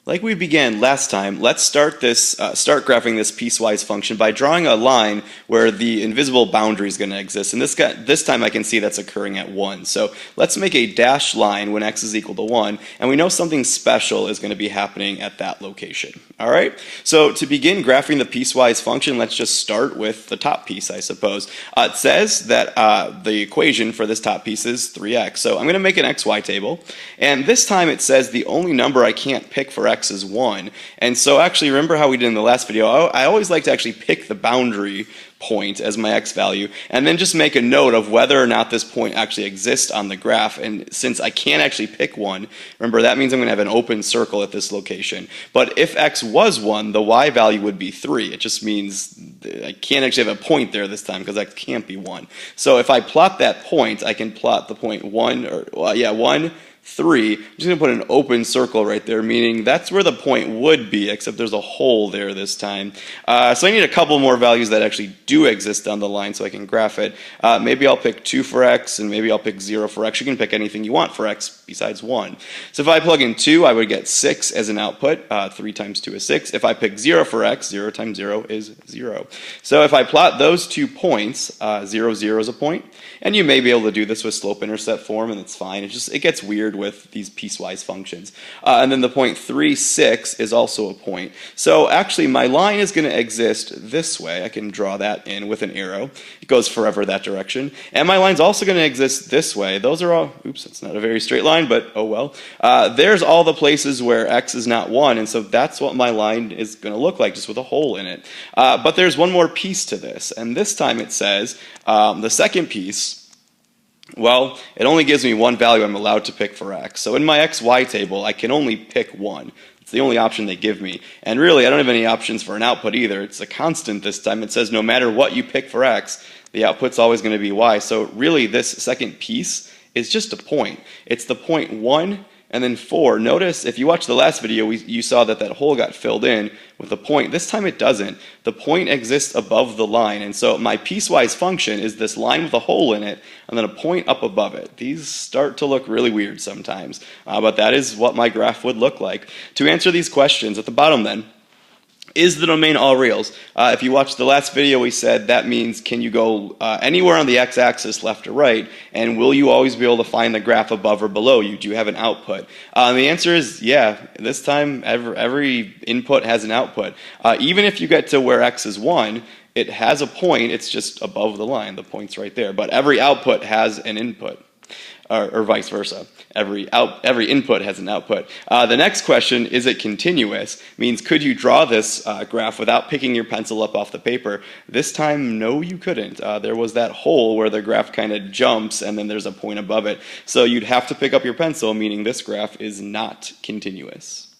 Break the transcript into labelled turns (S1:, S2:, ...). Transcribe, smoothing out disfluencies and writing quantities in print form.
S1: Like we began last time, let's start graphing this piecewise function by drawing a line where the invisible boundary is going to exist. And this time I can see that's occurring at 1. So let's make a dashed line when x is equal to 1, and we know something special is going to be happening at that location. All right. So to begin graphing the piecewise function, let's just start with the top piece, I suppose. It says that the equation for this top piece is 3x. So I'm going to make an xy table, and this time it says the only number I can't pick for x is 1. And so actually, remember how we did in the last video, I always like to actually pick the boundary point as my x value, and then just make a note of whether or not this point actually exists on the graph. And since I can't actually pick one, remember that means I'm going to have an open circle at this location. But if x was 1, the y value would be 3. It just means I can't actually have a point there this time because x can't be 1. So if I plot that point, I can plot the point 1, or 1, 3. I'm just going to put an open circle right there, meaning that's where the point would be, except there's a hole there this time. So I need a couple more values that actually do exist on the line so I can graph it. Maybe I'll pick 2 for x, and maybe I'll pick 0 for x. You can pick anything you want for x besides 1. So if I plug in 2, I would get 6 as an output. 3 times 2 is 6. If I pick 0 for x, 0 times 0 is 0. So if I plot those 2 points, 0, 0 is a point. And you may be able to do this with slope-intercept form, and it's fine. It gets weird with these piecewise functions. And then the point 3, 6 is also a point. So actually my line is going to exist this way. I can draw that in with an arrow. It goes forever that direction. And my line's also going to exist this way. Those are all, oops, it's not a very straight line, but oh well. There's all the places where x is not 1, and so that's what my line is going to look like, just with a hole in it. But there's one more piece to this, and this time it says the second piece, well, it only gives me one value I'm allowed to pick for x. So in my xy table, I can only pick 1. It's the only option they give me. And really, I don't have any options for an output either. It's a constant this time. It says no matter what you pick for x, the output's always going to be y. So really, this second piece is just a point. It's the point 1 and then 4. Notice, if you watched the last video, you saw that hole got filled in with a point. This time it doesn't. The point exists above the line, and so my piecewise function is this line with a hole in it, and then a point up above it. These start to look really weird sometimes, but that is what my graph would look like. To answer these questions, at the bottom then, is the domain all reals? If you watched the last video, we said that means can you go anywhere on the x-axis, left or right, and will you always be able to find the graph above or below you? Do you have an output? The answer is yeah. This time, every input has an output. Even if you get to where x is 1, it has a point. It's just above the line. The point's right there. But every output has an input. Or vice versa. Every input has an output. The next question, is it continuous? Means could you draw this graph without picking your pencil up off the paper? This time, no, you couldn't. There was that hole where the graph kind of jumps and then there's a point above it. So you'd have to pick up your pencil, meaning this graph is not continuous.